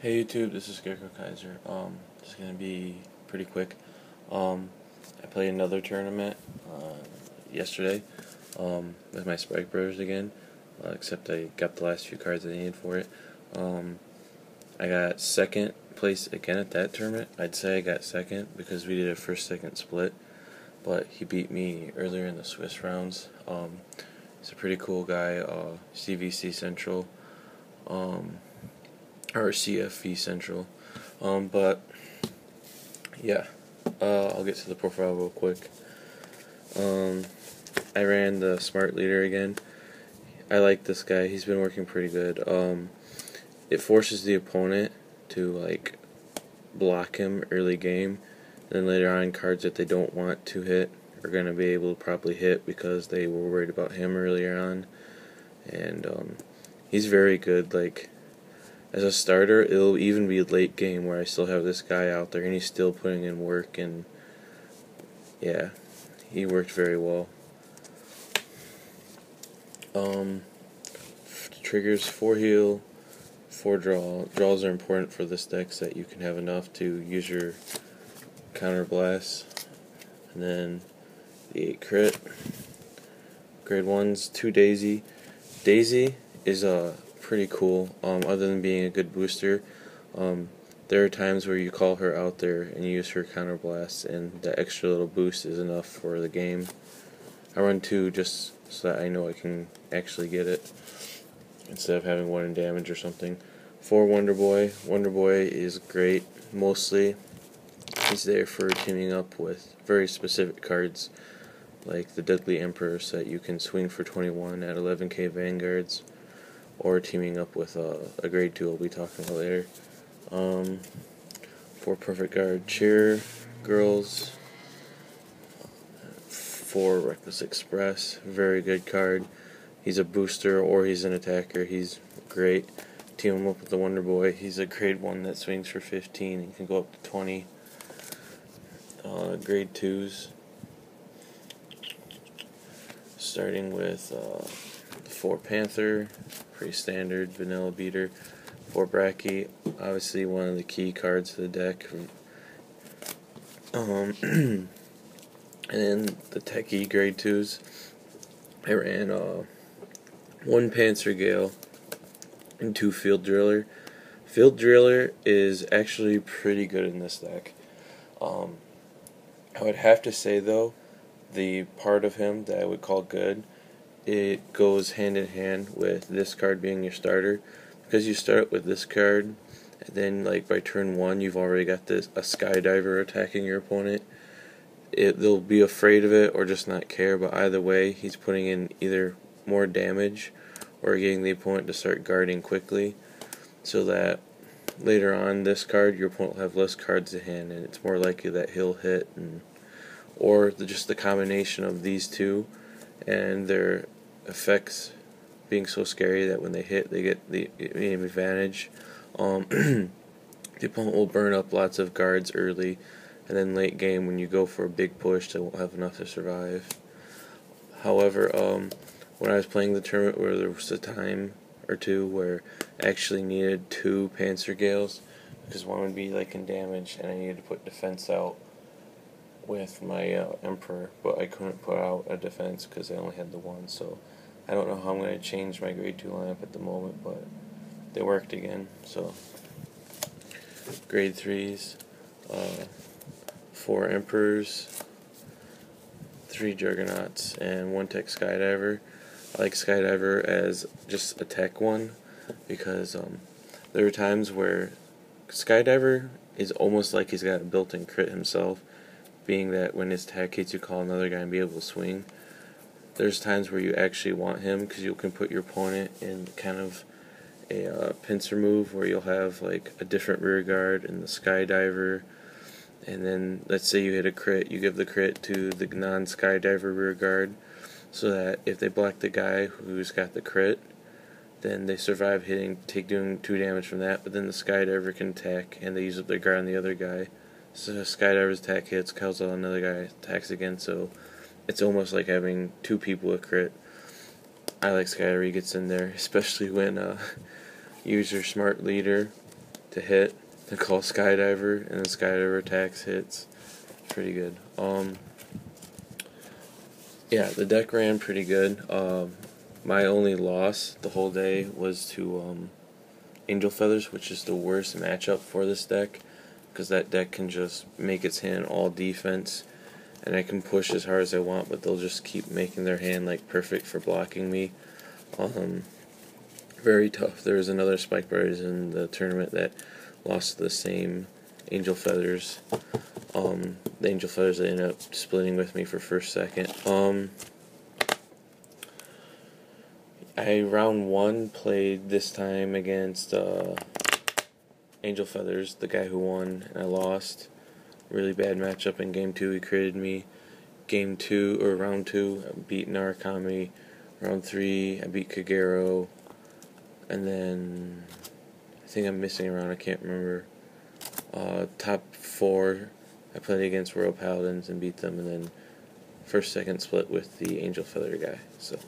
Hey YouTube, this is Scarecrow Kaiser. It's gonna be pretty quick. I played another tournament yesterday with my Spike Brothers again, except I got the last few cards I needed for it. I got second place again at that tournament. I'd say I got second because we did a first-second split, but he beat me earlier in the Swiss rounds. He's a pretty cool guy, CVC Central. Or CFV Central. But yeah, I'll get to the profile real quick. I ran the Smart Leader again. I like this guy. He's been working pretty good. It forces the opponent to block him early game. Then later on, cards that they don't want to hit are going to be able to properly hit because they were worried about him earlier on. And he's very good. As a starter, it'll even be late game where I still have this guy out there and he's still putting in work, and yeah, he worked very well. Triggers 4 heal, 4 draw. Draws are important for this deck so that you can have enough to use your counter blast. And then the 8 crit. Grade 1's 2 Daisy. Daisy is pretty cool. Other than being a good booster, there are times where you call her out there and you use her counter blast, and that extra little boost is enough for the game. I run 2 just so that I know I can actually get it instead of having 1 in damage or something. 4 Wonder Boy. Wonder Boy is great. Mostly he's there for teaming up with very specific cards like the Deadly Emperor, so that you can swing for 21 at 11k Vanguards, or teaming up with a grade 2 I'll be talking about later. 4 Perfect Guard Cheer Girls. 4 Reckless Express, very good card. He's a booster or he's an attacker. He's great. Team him up with the Wonder Boy. He's a grade 1 that swings for 15 and can go up to 20. Grade 2s. Starting with 4 Panther, pretty standard vanilla beater. 4 Bracky, obviously one of the key cards to the deck. And then the Techie grade 2s, I ran 1 Panzer Gale and 2 Field Driller. Field Driller is actually pretty good in this deck. I would have to say though, the part of him that I would call good, it goes hand in hand with this card being your starter, because you start with this card, and then by turn 1 you've already got a Skydiver attacking your opponent. They'll be afraid of it or just not care, but either way he's putting in either more damage or getting the opponent to start guarding quickly, so that later on this card your opponent will have less cards to hand, and it's more likely that he'll hit, or just the combination of these two and their effects being so scary that when they hit they get the advantage. The opponent will burn up lots of guards early, and then late game when you go for a big push they won't have enough to survive. However, when I was playing the tournament where there was a time or two where I actually needed 2 Panzer Gales, because one would be in damage and I needed to put defense out with my Emperor, but I couldn't put out a defense because I only had the 1, so I don't know how I'm going to change my grade 2 lineup at the moment, but they worked again. So grade 3s, 4 Emperors, 3 Juggernauts, and 1 Tech Skydiver. I like Skydiver as just a tech one, because there are times where Skydiver is almost like he's got a built-in crit himself, being that when his attack hits you call another guy and be able to swing. There's times where you actually want him because you can put your opponent in kind of a pincer move where you'll have a different rear guard and the Skydiver, and then let's say you hit a crit, you give the crit to the non-Skydiver rear guard, so that if they block the guy who's got the crit, then they survive doing 2 damage from that, but then the Skydiver can attack and they use up their guard on the other guy. So Skydiver's attack hits, calls out another guy, attacks again, so it's almost like having 2 people with crit. I like Skydiver, he gets in there, especially when you use your Smart Leader to hit. They call Skydiver, and the Skydiver attacks hits. Pretty good. Yeah, the deck ran pretty good. My only loss the whole day was to Angel Feathers, which is the worst matchup for this deck, because that deck can just make its hand all defense, and I can push as hard as I want, but they'll just keep making their hand like perfect for blocking me. Very tough. There was another Spike Brothers in the tournament that lost to the same Angel Feathers. The Angel Feathers, they ended up splitting with me for first, second. I round 1 played this time against Angel Feathers, the guy who won, and I lost. Really bad matchup in game 2. He critted me. Game 2 or round 2, I beat Narukami. Round 3, I beat Kagero, and then I think I'm missing a round. I can't remember. Top 4, I played against Royal Paladins and beat them, and then first, second split with the Angel Feather guy. So.